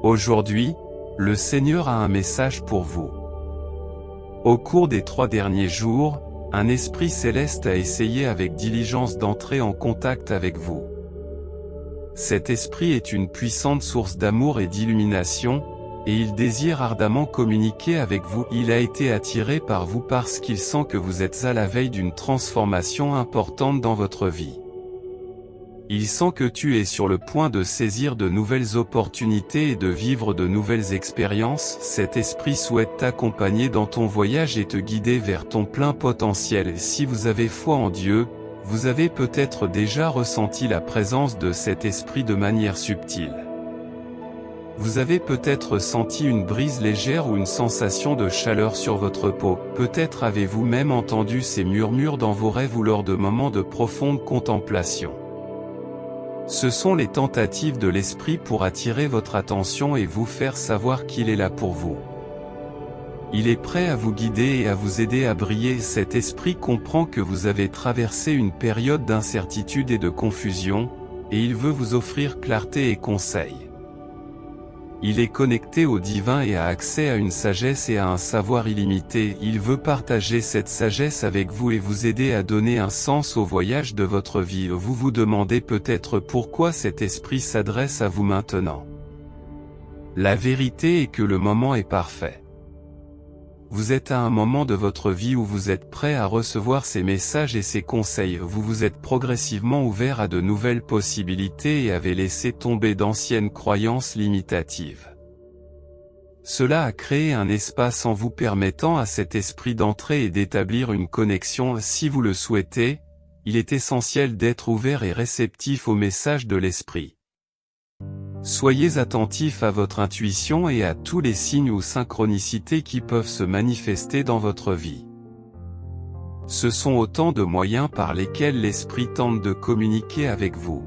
Aujourd'hui, le Seigneur a un message pour vous. Au cours des 3 derniers jours, un esprit céleste a essayé avec diligence d'entrer en contact avec vous. Cet esprit est une puissante source d'amour et d'illumination, et il désire ardemment communiquer avec vous. Il a été attiré par vous parce qu'il sent que vous êtes à la veille d'une transformation importante dans votre vie. Il sent que tu es sur le point de saisir de nouvelles opportunités et de vivre de nouvelles expériences. Cet esprit souhaite t'accompagner dans ton voyage et te guider vers ton plein potentiel. Si vous avez foi en Dieu, vous avez peut-être déjà ressenti la présence de cet esprit de manière subtile. Vous avez peut-être senti une brise légère ou une sensation de chaleur sur votre peau. Peut-être avez-vous même entendu ces murmures dans vos rêves ou lors de moments de profonde contemplation. Ce sont les tentatives de l'esprit pour attirer votre attention et vous faire savoir qu'il est là pour vous. Il est prêt à vous guider et à vous aider à briller. Cet esprit comprend que vous avez traversé une période d'incertitude et de confusion, et il veut vous offrir clarté et conseil. Il est connecté au divin et a accès à une sagesse et à un savoir illimité. Il veut partager cette sagesse avec vous et vous aider à donner un sens au voyage de votre vie. Vous vous demandez peut-être pourquoi cet esprit s'adresse à vous maintenant. La vérité est que le moment est parfait. Vous êtes à un moment de votre vie où vous êtes prêt à recevoir ces messages et ces conseils. Vous vous êtes progressivement ouvert à de nouvelles possibilités et avez laissé tomber d'anciennes croyances limitatives. Cela a créé un espace en vous permettant à cet esprit d'entrer et d'établir une connexion. Si vous le souhaitez, il est essentiel d'être ouvert et réceptif aux messages de l'esprit. Soyez attentif à votre intuition et à tous les signes ou synchronicités qui peuvent se manifester dans votre vie. Ce sont autant de moyens par lesquels l'esprit tente de communiquer avec vous.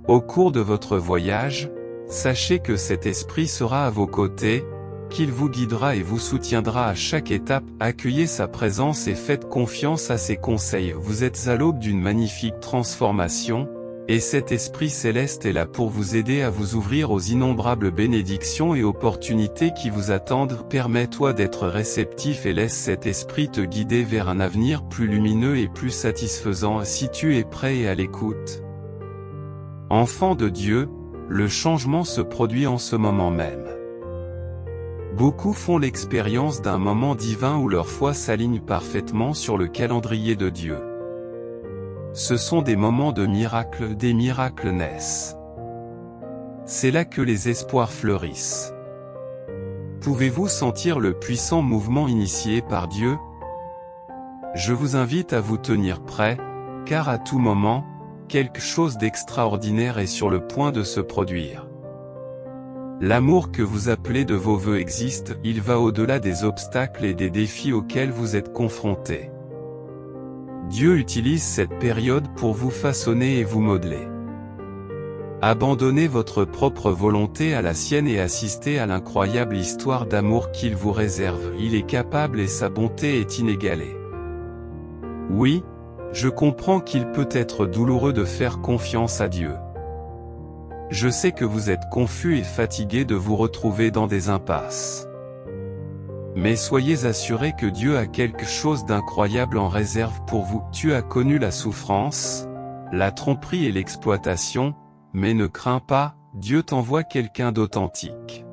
Au cours de votre voyage, sachez que cet esprit sera à vos côtés, qu'il vous guidera et vous soutiendra à chaque étape. Accueillez sa présence et faites confiance à ses conseils. Vous êtes à l'aube d'une magnifique transformation, et cet esprit céleste est là pour vous aider à vous ouvrir aux innombrables bénédictions et opportunités qui vous attendent. Permets-toi d'être réceptif et laisse cet esprit te guider vers un avenir plus lumineux et plus satisfaisant. Si tu es prêt et à l'écoute. Enfant de Dieu, le changement se produit en ce moment même. Beaucoup font l'expérience d'un moment divin où leur foi s'aligne parfaitement sur le calendrier de Dieu. Ce sont des moments de miracles, des miracles naissent. C'est là que les espoirs fleurissent. Pouvez-vous sentir le puissant mouvement initié par Dieu? Je vous invite à vous tenir prêt, car à tout moment, quelque chose d'extraordinaire est sur le point de se produire. L'amour que vous appelez de vos vœux existe, il va au-delà des obstacles et des défis auxquels vous êtes confrontés. Dieu utilise cette période pour vous façonner et vous modeler. Abandonnez votre propre volonté à la sienne et assistez à l'incroyable histoire d'amour qu'il vous réserve. Il est capable et sa bonté est inégalée. Oui, je comprends qu'il peut être douloureux de faire confiance à Dieu. Je sais que vous êtes confus et fatigué de vous retrouver dans des impasses. Mais soyez assurés que Dieu a quelque chose d'incroyable en réserve pour vous. Tu as connu la souffrance, la tromperie et l'exploitation, mais ne crains pas, Dieu t'envoie quelqu'un d'authentique.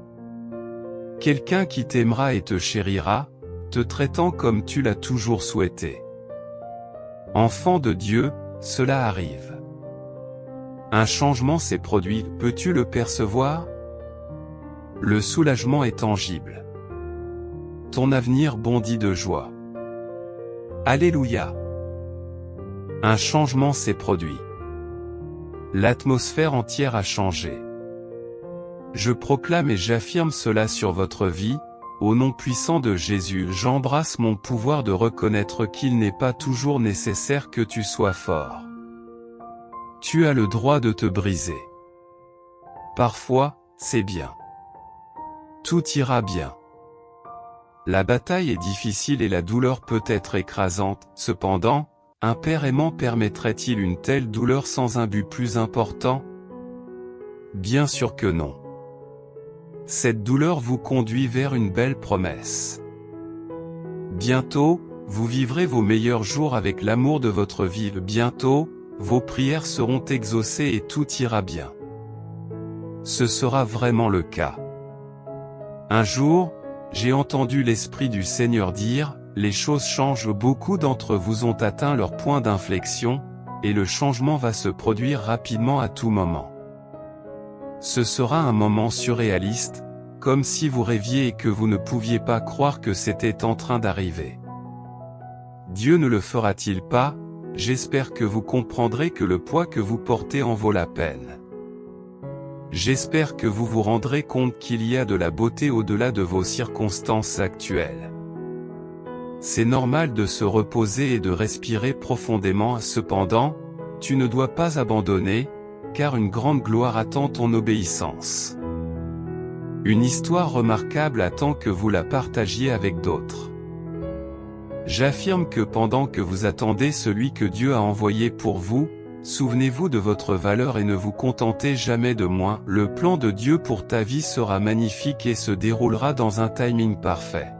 Quelqu'un qui t'aimera et te chérira, te traitant comme tu l'as toujours souhaité. Enfant de Dieu, cela arrive. Un changement s'est produit, peux-tu le percevoir? Le soulagement est tangible. Ton avenir bondit de joie. Alléluia. Un changement s'est produit. L'atmosphère entière a changé. Je proclame et j'affirme cela sur votre vie, au nom puissant de Jésus. J'embrasse mon pouvoir de reconnaître qu'il n'est pas toujours nécessaire que tu sois fort. Tu as le droit de te briser. Parfois, c'est bien. Tout ira bien. La bataille est difficile et la douleur peut être écrasante. Cependant, un Père aimant permettrait-il une telle douleur sans un but plus important? Bien sûr que non. cette douleur vous conduit vers une belle promesse. Bientôt, vous vivrez vos meilleurs jours avec l'amour de votre vie. Bientôt, vos prières seront exaucées et tout ira bien. Ce sera vraiment le cas. Un jour, j'ai entendu l'Esprit du Seigneur dire, « Les choses changent, beaucoup d'entre vous ont atteint leur point d'inflexion, et le changement va se produire rapidement à tout moment. » Ce sera un moment surréaliste, comme si vous rêviez et que vous ne pouviez pas croire que c'était en train d'arriver. Dieu ne le fera-t-il pas? J'espère que vous comprendrez que le poids que vous portez en vaut la peine. J'espère que vous vous rendrez compte qu'il y a de la beauté au-delà de vos circonstances actuelles. C'est normal de se reposer et de respirer profondément. Cependant, tu ne dois pas abandonner, car une grande gloire attend ton obéissance. Une histoire remarquable attend que vous la partagiez avec d'autres. J'affirme que pendant que vous attendez celui que Dieu a envoyé pour vous, souvenez-vous de votre valeur et ne vous contentez jamais de moins. Le plan de Dieu pour ta vie sera magnifique et se déroulera dans un timing parfait.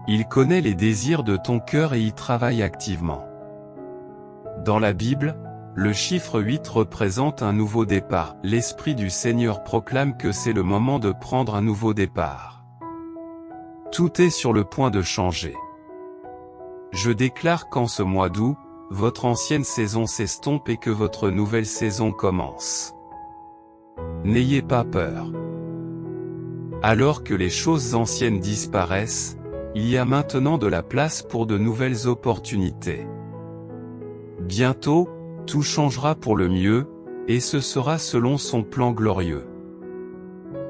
Il connaît les désirs de ton cœur et y travaille activement. Dans la Bible, le chiffre 8 représente un nouveau départ. L'Esprit du Seigneur proclame que c'est le moment de prendre un nouveau départ. Tout est sur le point de changer. Je déclare qu'en ce mois d'août, votre ancienne saison s'estompe et que votre nouvelle saison commence. N'ayez pas peur. Alors que les choses anciennes disparaissent, il y a maintenant de la place pour de nouvelles opportunités. Bientôt, tout changera pour le mieux, et ce sera selon son plan glorieux.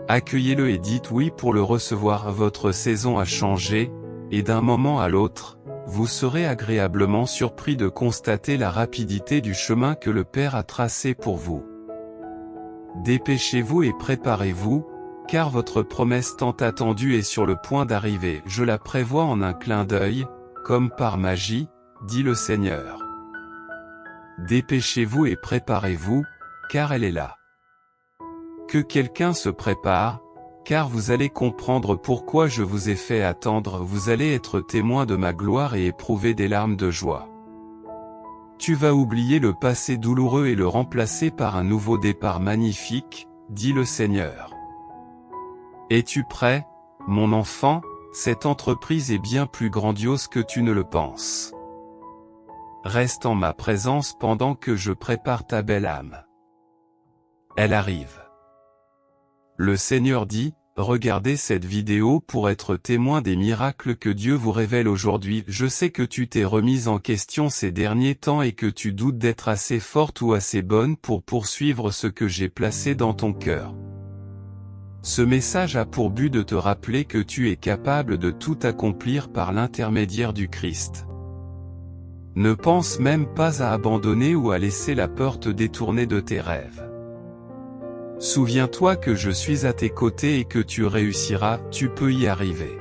Accueillez-le et dites oui pour le recevoir. Votre saison a changé, et d'un moment à l'autre, vous serez agréablement surpris de constater la rapidité du chemin que le Père a tracé pour vous. Dépêchez-vous et préparez-vous, car votre promesse tant attendue est sur le point d'arriver. Je la prévois en un clin d'œil, comme par magie, dit le Seigneur. Dépêchez-vous et préparez-vous, car elle est là. Que quelqu'un se prépare, car vous allez comprendre pourquoi je vous ai fait attendre. Vous allez être témoin de ma gloire et éprouver des larmes de joie. Tu vas oublier le passé douloureux et le remplacer par un nouveau départ magnifique, dit le Seigneur. Es-tu prêt, mon enfant? Cette entreprise est bien plus grandiose que tu ne le penses. Reste en ma présence pendant que je prépare ta belle âme. Elle arrive. Le Seigneur dit, regardez cette vidéo pour être témoin des miracles que Dieu vous révèle aujourd'hui. Je sais que tu t'es remise en question ces derniers temps et que tu doutes d'être assez forte ou assez bonne pour poursuivre ce que j'ai placé dans ton cœur. Ce message a pour but de te rappeler que tu es capable de tout accomplir par l'intermédiaire du Christ. Ne pense même pas à abandonner ou à laisser la peur te détourner de tes rêves. Souviens-toi que je suis à tes côtés et que tu réussiras, tu peux y arriver.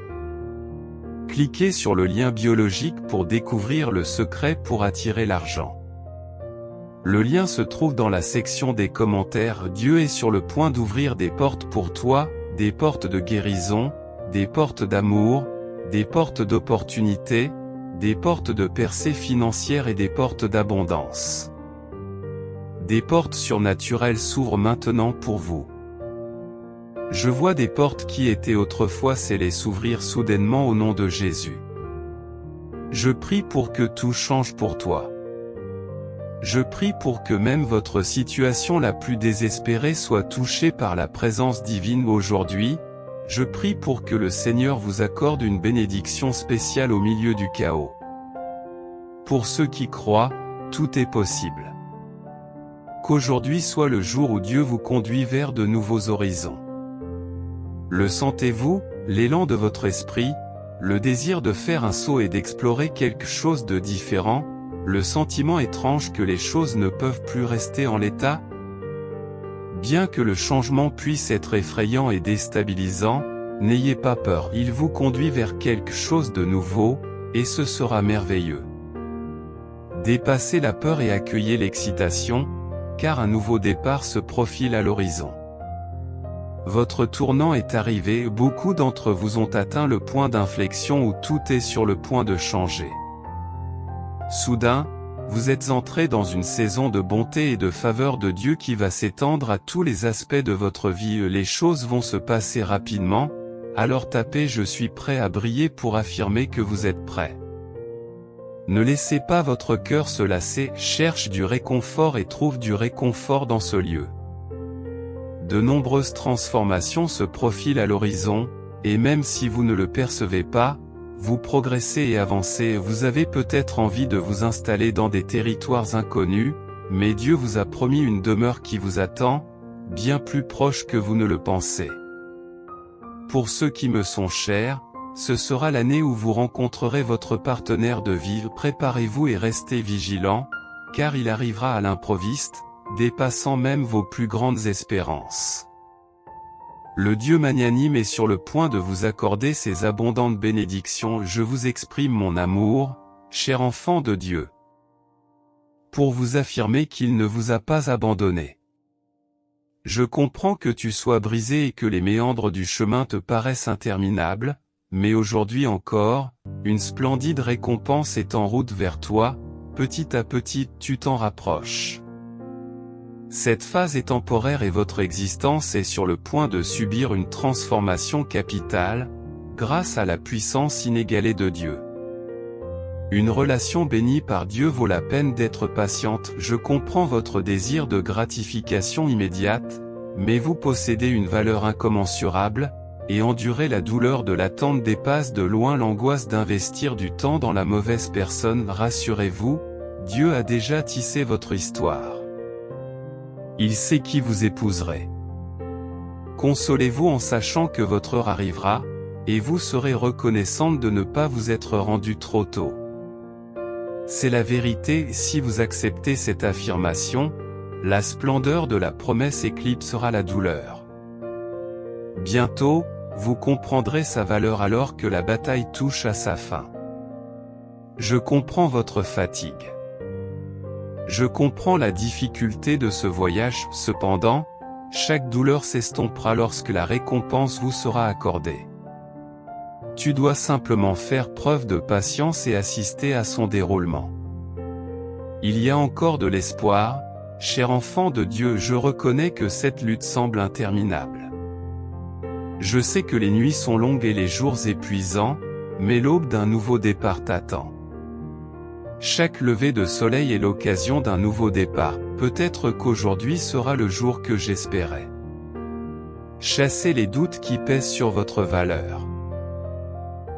Cliquez sur le lien biologique pour découvrir le secret pour attirer l'argent. Le lien se trouve dans la section des commentaires. Dieu est sur le point d'ouvrir des portes pour toi, des portes de guérison, des portes d'amour, des portes d'opportunité, des portes de percée financière et des portes d'abondance. Des portes surnaturelles s'ouvrent maintenant pour vous. Je vois des portes qui étaient autrefois scellées s'ouvrir soudainement au nom de Jésus. Je prie pour que tout change pour toi. Je prie pour que même votre situation la plus désespérée soit touchée par la présence divine aujourd'hui. Je prie pour que le Seigneur vous accorde une bénédiction spéciale au milieu du chaos. Pour ceux qui croient, tout est possible. Qu'aujourd'hui soit le jour où Dieu vous conduit vers de nouveaux horizons. Le sentez-vous, l'élan de votre esprit, le désir de faire un saut et d'explorer quelque chose de différent, le sentiment étrange que les choses ne peuvent plus rester en l'état? Bien que le changement puisse être effrayant et déstabilisant, n'ayez pas peur, il vous conduit vers quelque chose de nouveau, et ce sera merveilleux. Dépassez la peur et accueillez l'excitation, car un nouveau départ se profile à l'horizon. Votre tournant est arrivé, beaucoup d'entre vous ont atteint le point d'inflexion où tout est sur le point de changer. Soudain, vous êtes entré dans une saison de bonté et de faveur de Dieu qui va s'étendre à tous les aspects de votre vie. Les choses vont se passer rapidement, alors tapez « Je suis prêt à briller » pour affirmer que vous êtes prêt. Ne laissez pas votre cœur se lasser, cherche du réconfort et trouve du réconfort dans ce lieu. De nombreuses transformations se profilent à l'horizon, et même si vous ne le percevez pas, vous progressez et avancez. Vous avez peut-être envie de vous installer dans des territoires inconnus, mais Dieu vous a promis une demeure qui vous attend, bien plus proche que vous ne le pensez. Pour ceux qui me sont chers, ce sera l'année où vous rencontrerez votre partenaire de vie. Préparez-vous et restez vigilants, car il arrivera à l'improviste, dépassant même vos plus grandes espérances. Le Dieu magnanime est sur le point de vous accorder ses abondantes bénédictions. Je vous exprime mon amour, cher enfant de Dieu, pour vous affirmer qu'il ne vous a pas abandonné. Je comprends que tu sois brisé et que les méandres du chemin te paraissent interminables, mais aujourd'hui encore, une splendide récompense est en route vers toi, petit à petit tu t'en rapproches. Cette phase est temporaire et votre existence est sur le point de subir une transformation capitale, grâce à la puissance inégalée de Dieu. Une relation bénie par Dieu vaut la peine d'être patiente. Je comprends votre désir de gratification immédiate, mais vous possédez une valeur incommensurable, et endurer la douleur de l'attente dépasse de loin l'angoisse d'investir du temps dans la mauvaise personne. Rassurez-vous, Dieu a déjà tissé votre histoire. Il sait qui vous épouserez. Consolez-vous en sachant que votre heure arrivera, et vous serez reconnaissante de ne pas vous être rendu trop tôt. C'est la vérité. Si vous acceptez cette affirmation, la splendeur de la promesse éclipsera la douleur. Bientôt, vous comprendrez sa valeur alors que la bataille touche à sa fin. Je comprends votre fatigue. Je comprends la difficulté de ce voyage. Cependant, chaque douleur s'estompera lorsque la récompense vous sera accordée. Tu dois simplement faire preuve de patience et assister à son déroulement. Il y a encore de l'espoir, cher enfant de Dieu. Je reconnais que cette lutte semble interminable. Je sais que les nuits sont longues et les jours épuisants, mais l'aube d'un nouveau départ t'attend. Chaque lever de soleil est l'occasion d'un nouveau départ. Peut-être qu'aujourd'hui sera le jour que j'espérais. Chassez les doutes qui pèsent sur votre valeur.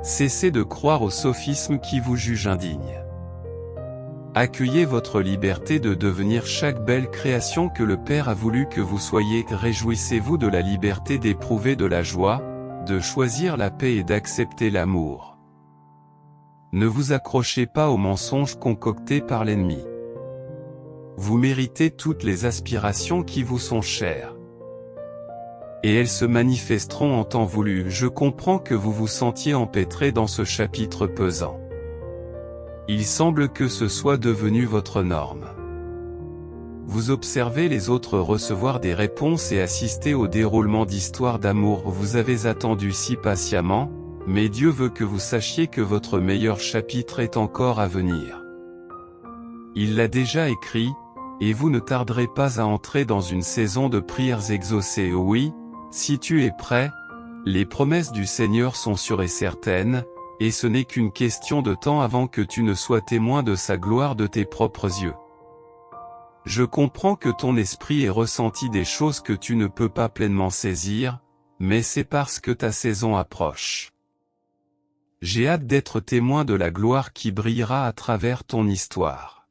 Cessez de croire aux sophismes qui vous jugent indigne. Accueillez votre liberté de devenir chaque belle création que le Père a voulu que vous soyez. Réjouissez-vous de la liberté d'éprouver de la joie, de choisir la paix et d'accepter l'amour. Ne vous accrochez pas aux mensonges concoctés par l'ennemi. Vous méritez toutes les aspirations qui vous sont chères. Et elles se manifesteront en temps voulu. Je comprends que vous vous sentiez empêtré dans ce chapitre pesant. Il semble que ce soit devenu votre norme. Vous observez les autres recevoir des réponses et assister au déroulement d'histoires d'amour. Vous avez attendu si patiemment, mais Dieu veut que vous sachiez que votre meilleur chapitre est encore à venir. Il l'a déjà écrit, et vous ne tarderez pas à entrer dans une saison de prières exaucées. Oui, si tu es prêt, les promesses du Seigneur sont sûres et certaines, et ce n'est qu'une question de temps avant que tu ne sois témoin de sa gloire de tes propres yeux. Je comprends que ton esprit ait ressenti des choses que tu ne peux pas pleinement saisir, mais c'est parce que ta saison approche. J'ai hâte d'être témoin de la gloire qui brillera à travers ton histoire.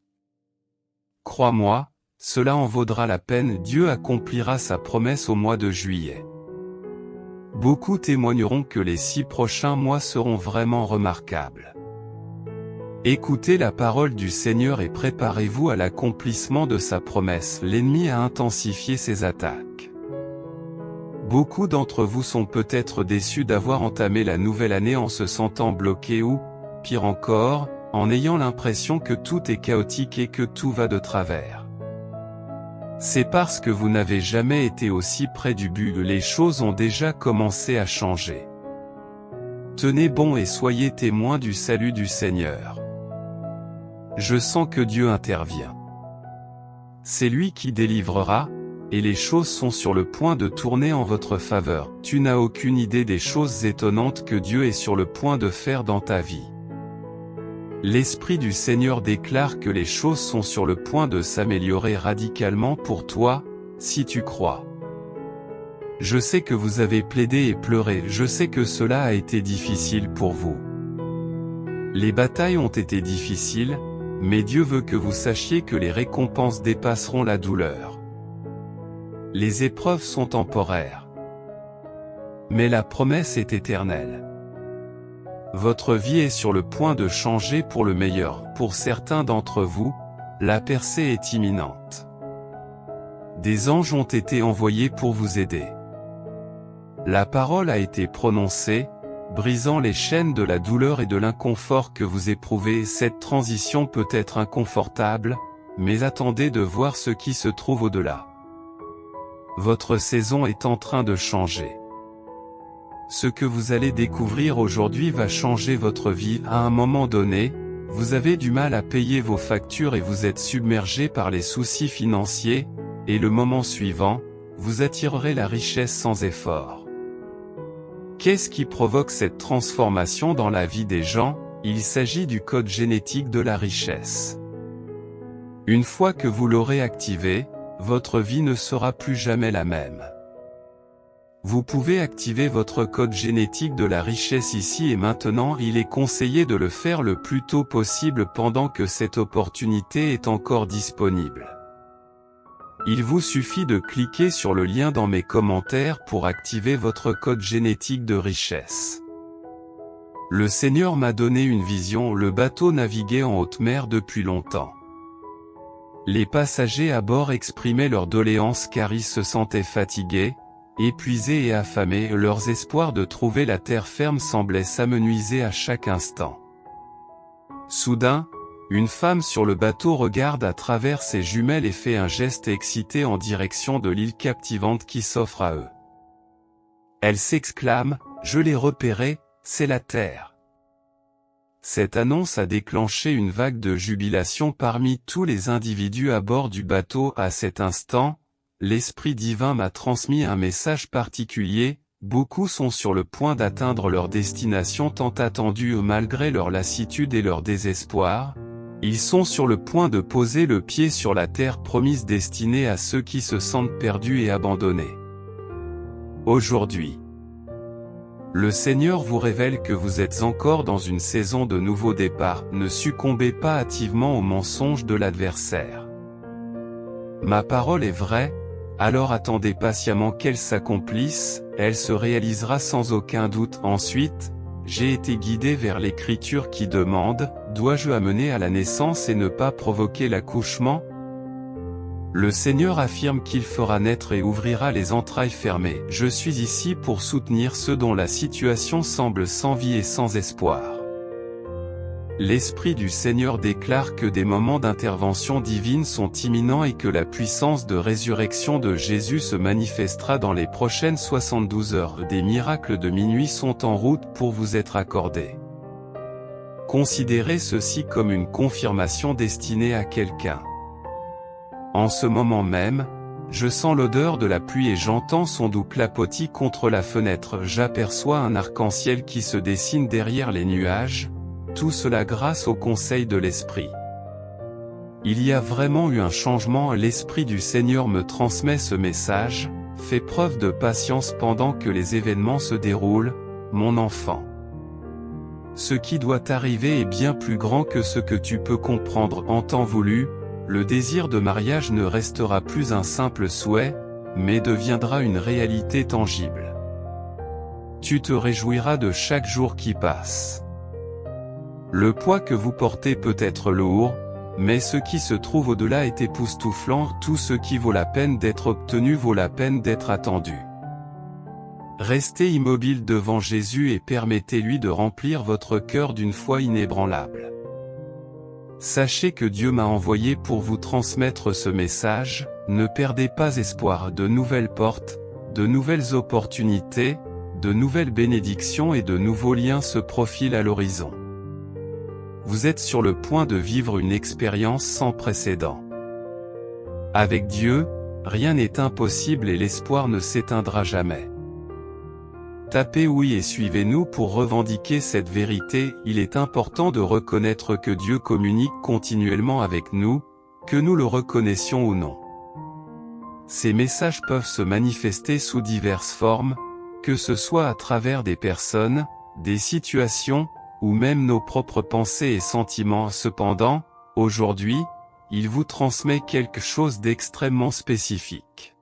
Crois-moi, cela en vaudra la peine. Dieu accomplira sa promesse au mois de juillet. Beaucoup témoigneront que les 6 prochains mois seront vraiment remarquables. Écoutez la parole du Seigneur et préparez-vous à l'accomplissement de sa promesse. L'ennemi a intensifié ses attaques. Beaucoup d'entre vous sont peut-être déçus d'avoir entamé la nouvelle année en se sentant bloqués ou, pire encore, en ayant l'impression que tout est chaotique et que tout va de travers. C'est parce que vous n'avez jamais été aussi près du but que les choses ont déjà commencé à changer. Tenez bon et soyez témoins du salut du Seigneur. Je sens que Dieu intervient. C'est lui qui délivrera, et les choses sont sur le point de tourner en votre faveur. Tu n'as aucune idée des choses étonnantes que Dieu est sur le point de faire dans ta vie. L'Esprit du Seigneur déclare que les choses sont sur le point de s'améliorer radicalement pour toi, si tu crois. Je sais que vous avez plaidé et pleuré, je sais que cela a été difficile pour vous. Les batailles ont été difficiles, mais Dieu veut que vous sachiez que les récompenses dépasseront la douleur. Les épreuves sont temporaires. Mais la promesse est éternelle. Votre vie est sur le point de changer pour le meilleur. Pour certains d'entre vous, la percée est imminente. Des anges ont été envoyés pour vous aider. La parole a été prononcée, brisant les chaînes de la douleur et de l'inconfort que vous éprouvez. Cette transition peut être inconfortable, mais attendez de voir ce qui se trouve au-delà. Votre saison est en train de changer. Ce que vous allez découvrir aujourd'hui va changer votre vie. À un moment donné, vous avez du mal à payer vos factures et vous êtes submergé par les soucis financiers, et le moment suivant, vous attirerez la richesse sans effort. Qu'est-ce qui provoque cette transformation dans la vie des gens? Il s'agit du code génétique de la richesse. Une fois que vous l'aurez activé, votre vie ne sera plus jamais la même. Vous pouvez activer votre code génétique de la richesse ici et maintenant. Il est conseillé de le faire le plus tôt possible pendant que cette opportunité est encore disponible. Il vous suffit de cliquer sur le lien dans mes commentaires pour activer votre code génétique de richesse. Le Seigneur m'a donné une vision. Le bateau naviguait en haute mer depuis longtemps. Les passagers à bord exprimaient leur doléance car ils se sentaient fatigués, épuisés et affamés. Leurs espoirs de trouver la terre ferme semblaient s'amenuiser à chaque instant. Soudain, une femme sur le bateau regarde à travers ses jumelles et fait un geste excité en direction de l'île captivante qui s'offre à eux. Elle s'exclame « Je l'ai repérée, c'est la terre !» Cette annonce a déclenché une vague de jubilation parmi tous les individus à bord du bateau. À cet instant, l'Esprit divin m'a transmis un message particulier. Beaucoup sont sur le point d'atteindre leur destination tant attendue malgré leur lassitude et leur désespoir. Ils sont sur le point de poser le pied sur la terre promise destinée à ceux qui se sentent perdus et abandonnés. Aujourd'hui, le Seigneur vous révèle que vous êtes encore dans une saison de nouveau départ. Ne succombez pas hâtivement aux mensonges de l'adversaire. Ma parole est vraie, alors attendez patiemment qu'elle s'accomplisse, elle se réalisera sans aucun doute. Ensuite, j'ai été guidé vers l'Écriture qui demande « Dois-je amener à la naissance et ne pas provoquer l'accouchement ?» Le Seigneur affirme qu'il fera naître et ouvrira les entrailles fermées. Je suis ici pour soutenir ceux dont la situation semble sans vie et sans espoir. L'Esprit du Seigneur déclare que des moments d'intervention divine sont imminents et que la puissance de résurrection de Jésus se manifestera dans les prochaines 72 heures. Des miracles de minuit sont en route pour vous être accordés. Considérez ceci comme une confirmation destinée à quelqu'un. En ce moment même, je sens l'odeur de la pluie et j'entends son doux clapotis contre la fenêtre. J'aperçois un arc-en-ciel qui se dessine derrière les nuages, tout cela grâce au conseil de l'Esprit. Il y a vraiment eu un changement. L'Esprit du Seigneur me transmet ce message, fais preuve de patience pendant que les événements se déroulent, mon enfant. Ce qui doit arriver est bien plus grand que ce que tu peux comprendre. En temps voulu, le désir de mariage ne restera plus un simple souhait, mais deviendra une réalité tangible. Tu te réjouiras de chaque jour qui passe. Le poids que vous portez peut être lourd, mais ce qui se trouve au-delà est époustouflant. Tout ce qui vaut la peine d'être obtenu vaut la peine d'être attendu. Restez immobile devant Jésus et permettez-lui de remplir votre cœur d'une foi inébranlable. Sachez que Dieu m'a envoyé pour vous transmettre ce message, ne perdez pas espoir, de nouvelles portes, de nouvelles opportunités, de nouvelles bénédictions et de nouveaux liens se profilent à l'horizon. Vous êtes sur le point de vivre une expérience sans précédent. Avec Dieu, rien n'est impossible et l'espoir ne s'éteindra jamais. Tapez oui et suivez-nous pour revendiquer cette vérité. Il est important de reconnaître que Dieu communique continuellement avec nous, que nous le reconnaissions ou non. Ces messages peuvent se manifester sous diverses formes, que ce soit à travers des personnes, des situations, ou même nos propres pensées et sentiments. Cependant, aujourd'hui, il vous transmet quelque chose d'extrêmement spécifique.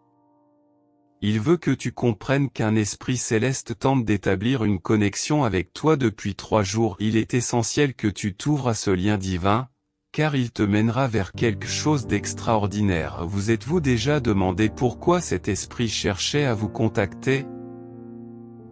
Il veut que tu comprennes qu'un esprit céleste tente d'établir une connexion avec toi depuis 3 jours. Il est essentiel que tu t'ouvres à ce lien divin, car il te mènera vers quelque chose d'extraordinaire. Vous êtes-vous déjà demandé pourquoi cet esprit cherchait à vous contacter?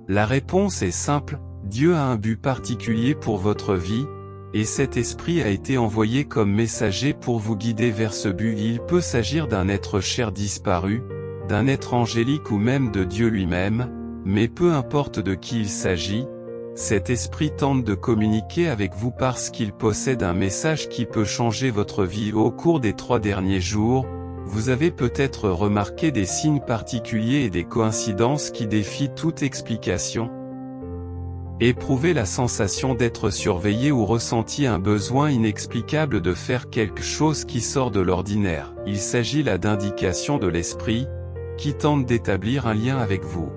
La réponse est simple, Dieu a un but particulier pour votre vie, et cet esprit a été envoyé comme messager pour vous guider vers ce but. Il peut s'agir d'un être cher disparu, d'un être angélique ou même de Dieu lui-même, mais peu importe de qui il s'agit, cet esprit tente de communiquer avec vous parce qu'il possède un message qui peut changer votre vie. Au cours des 3 derniers jours, vous avez peut-être remarqué des signes particuliers et des coïncidences qui défient toute explication. Éprouvez la sensation d'être surveillé ou ressenti un besoin inexplicable de faire quelque chose qui sort de l'ordinaire. Il s'agit là d'indications de l'esprit, qui tente d'établir un lien avec vous.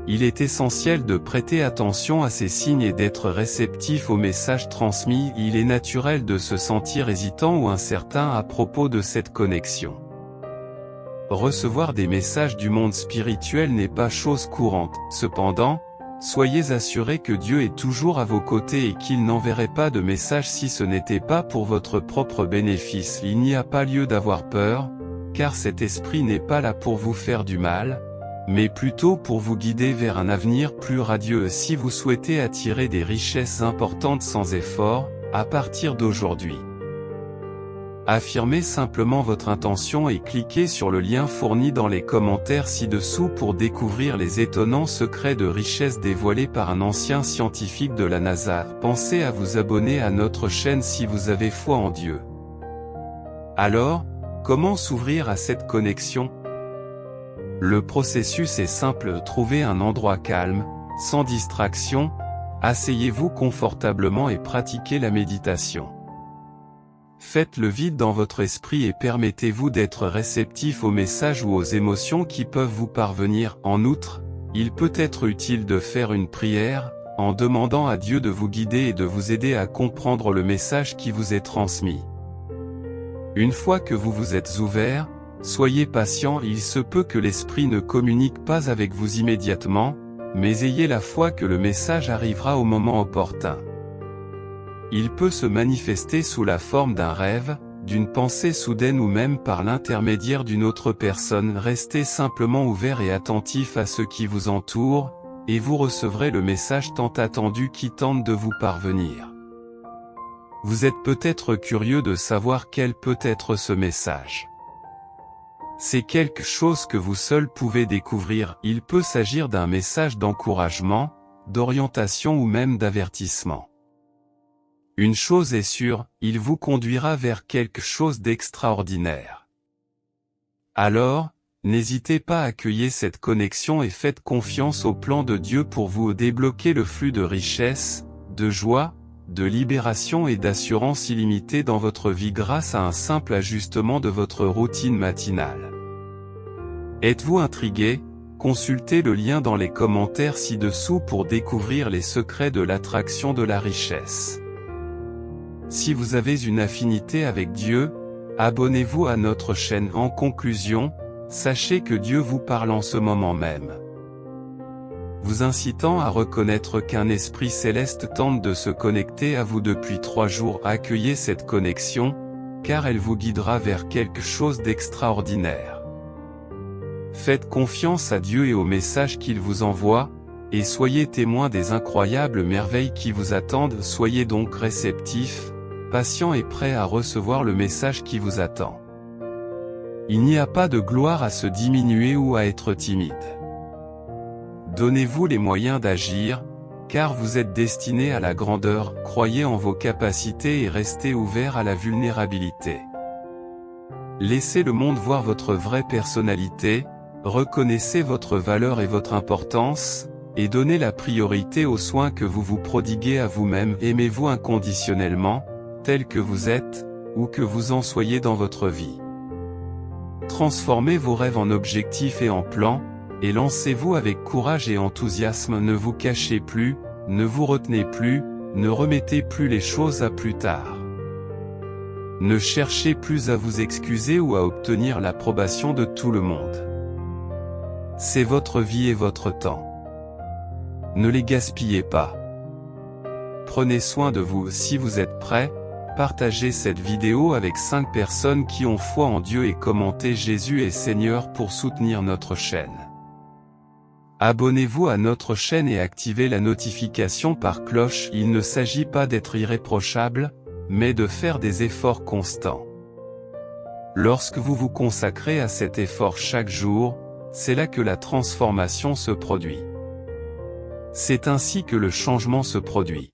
Il est essentiel de prêter attention à ces signes et d'être réceptif aux messages transmis. Il est naturel de se sentir hésitant ou incertain à propos de cette connexion. Recevoir des messages du monde spirituel n'est pas chose courante. Cependant, soyez assurés que Dieu est toujours à vos côtés et qu'il n'enverrait pas de message si ce n'était pas pour votre propre bénéfice. Il n'y a pas lieu d'avoir peur, car cet esprit n'est pas là pour vous faire du mal, mais plutôt pour vous guider vers un avenir plus radieux. Si vous souhaitez attirer des richesses importantes sans effort, à partir d'aujourd'hui, affirmez simplement votre intention et cliquez sur le lien fourni dans les commentaires ci-dessous pour découvrir les étonnants secrets de richesse dévoilés par un ancien scientifique de la NASA. Pensez à vous abonner à notre chaîne si vous avez foi en Dieu. Alors, comment s'ouvrir à cette connexion? Le processus est simple, trouvez un endroit calme, sans distraction, asseyez-vous confortablement et pratiquez la méditation. Faites le vide dans votre esprit et permettez-vous d'être réceptif aux messages ou aux émotions qui peuvent vous parvenir. En outre, il peut être utile de faire une prière, en demandant à Dieu de vous guider et de vous aider à comprendre le message qui vous est transmis. Une fois que vous vous êtes ouvert, soyez patient. Il se peut que l'esprit ne communique pas avec vous immédiatement, mais ayez la foi que le message arrivera au moment opportun. Il peut se manifester sous la forme d'un rêve, d'une pensée soudaine ou même par l'intermédiaire d'une autre personne. Restez simplement ouvert et attentif à ce qui vous entoure, et vous recevrez le message tant attendu qui tente de vous parvenir. Vous êtes peut-être curieux de savoir quel peut être ce message. C'est quelque chose que vous seul pouvez découvrir. Il peut s'agir d'un message d'encouragement, d'orientation ou même d'avertissement. Une chose est sûre, il vous conduira vers quelque chose d'extraordinaire. Alors, n'hésitez pas à accueillir cette connexion et faites confiance au plan de Dieu pour vous débloquer le flux de richesse, de joie, de libération et d'assurance illimitée dans votre vie grâce à un simple ajustement de votre routine matinale. Êtes-vous intrigué? Consultez le lien dans les commentaires ci-dessous pour découvrir les secrets de l'attraction de la richesse. Si vous avez une affinité avec Dieu, abonnez-vous à notre chaîne. En conclusion, sachez que Dieu vous parle en ce moment même, vous incitant à reconnaître qu'un esprit céleste tente de se connecter à vous depuis 3 jours. Accueillez cette connexion, car elle vous guidera vers quelque chose d'extraordinaire. Faites confiance à Dieu et au message qu'il vous envoie, et soyez témoins des incroyables merveilles qui vous attendent. Soyez donc réceptifs, patient et prêt à recevoir le message qui vous attend. Il n'y a pas de gloire à se diminuer ou à être timide. Donnez-vous les moyens d'agir, car vous êtes destiné à la grandeur, croyez en vos capacités et restez ouvert à la vulnérabilité. Laissez le monde voir votre vraie personnalité, reconnaissez votre valeur et votre importance, et donnez la priorité aux soins que vous vous prodiguez à vous-même. Aimez-vous inconditionnellement, tel que vous êtes, où que vous en soyez dans votre vie. Transformez vos rêves en objectifs et en plans, et lancez-vous avec courage et enthousiasme. Ne vous cachez plus, ne vous retenez plus, ne remettez plus les choses à plus tard. Ne cherchez plus à vous excuser ou à obtenir l'approbation de tout le monde. C'est votre vie et votre temps. Ne les gaspillez pas. Prenez soin de vous. Si vous êtes prêts, partagez cette vidéo avec 5 personnes qui ont foi en Dieu et commentez Jésus est Seigneur pour soutenir notre chaîne. Abonnez-vous à notre chaîne et activez la notification par cloche. Il ne s'agit pas d'être irréprochable, mais de faire des efforts constants. Lorsque vous vous consacrez à cet effort chaque jour, c'est là que la transformation se produit. C'est ainsi que le changement se produit.